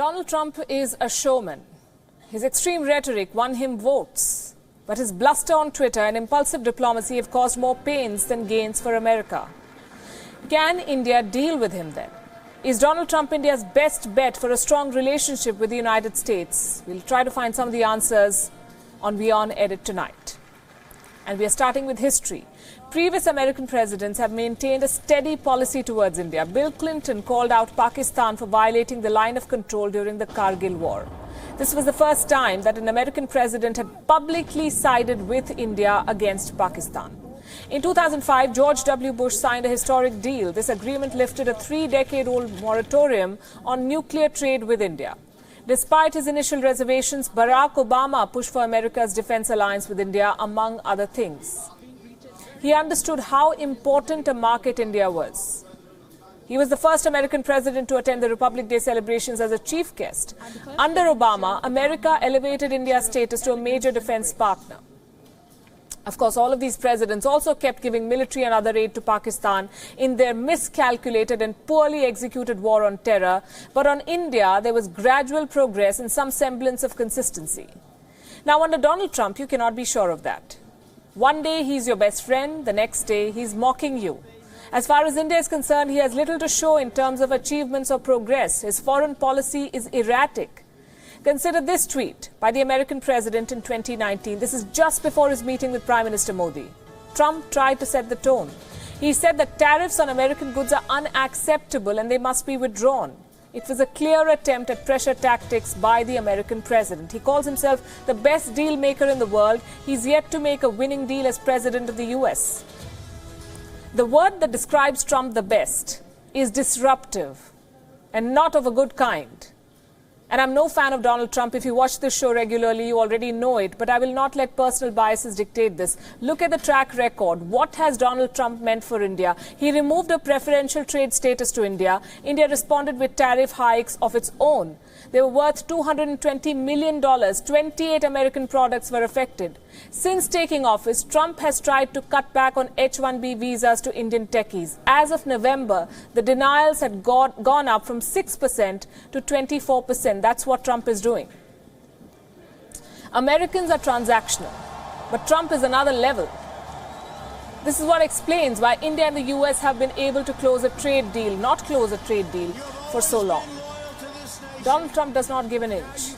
Donald Trump is a showman. His extreme rhetoric won him votes. But his bluster on Twitter and impulsive diplomacy have caused more pains than gains for America. Can India deal with him then? Is Donald Trump India's best bet for a strong relationship with the United States? We'll try to find some of the answers on WION Edit tonight. And we are starting with history. Previous American presidents have maintained a steady policy towards India. Bill Clinton called out Pakistan for violating the line of control during the Kargil war. This was the first time that an American president had publicly sided with India against Pakistan. In 2005, George W. Bush signed a historic deal. This agreement lifted a 3-decade-old moratorium on nuclear trade with India. Despite his initial reservations, Barack Obama pushed for America's defense alliance with India, among other things. He understood how important a market India was. He was the first American president to attend the Republic Day celebrations as a chief guest. Under Obama, America elevated India's status to a major defense partner. Of course, all of these presidents also kept giving military and other aid to Pakistan in their miscalculated and poorly executed war on terror. But on India, there was gradual progress and some semblance of consistency. Now, under Donald Trump, you cannot be sure of that. One day, he's your best friend. The next day, he's mocking you. As far as India is concerned, he has little to show in terms of achievements or progress. His foreign policy is erratic. Consider this tweet by the American president in 2019. This is just before his meeting with Prime Minister Modi. Trump tried to set the tone. He said that tariffs on American goods are unacceptable and they must be withdrawn. It was a clear attempt at pressure tactics by the American president. He calls himself the best deal maker in the world. He's yet to make a winning deal as president of the US. The word that describes Trump the best is disruptive and not of a good kind. And I'm no fan of Donald Trump. If you watch this show regularly, you already know it. But I will not let personal biases dictate this. Look at the track record. What has Donald Trump meant for India? He removed a preferential trade status to India. India responded with tariff hikes of its own. They were worth $220 million. 28 American products were affected. Since taking office, Trump has tried to cut back on H-1B visas to Indian techies. As of November, the denials had gone up from 6% to 24%. That's what Trump is doing. Americans are transactional, but Trump is another level. This is what explains why India and the US have been able to close a trade deal, not close a trade deal, for so long. Donald Trump does not give an inch.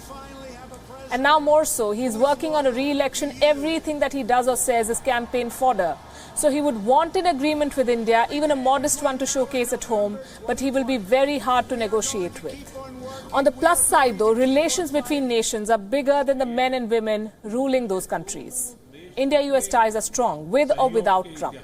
And now more so, he is working on a re-election. Everything that he does or says is campaign fodder. So he would want an agreement with India, even a modest one to showcase at home, but he will be very hard to negotiate with. On the plus side, though, relations between nations are bigger than the men and women ruling those countries. India-US ties are strong, with or without Trump.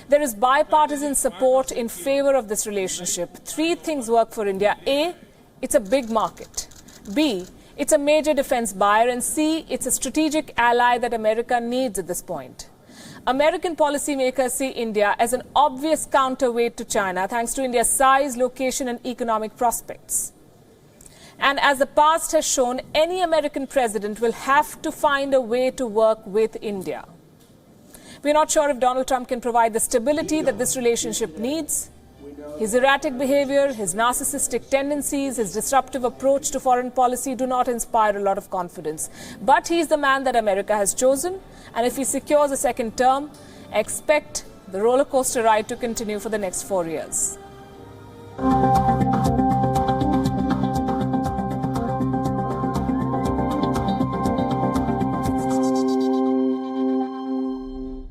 There is bipartisan support in favor of this relationship. 3 things work for India. A, it's a big market. B, it's a major defense buyer. And C, it's a strategic ally that America needs at this point. American policymakers see India as an obvious counterweight to China, thanks to India's size, location, and economic prospects. And as the past has shown, any American president will have to find a way to work with India. We're not sure if Donald Trump can provide the stability that this relationship needs. His erratic behavior, his narcissistic tendencies, his disruptive approach to foreign policy do not inspire a lot of confidence. But he's the man that America has chosen. And if he secures a second term, expect the roller coaster ride to continue for the next 4 years.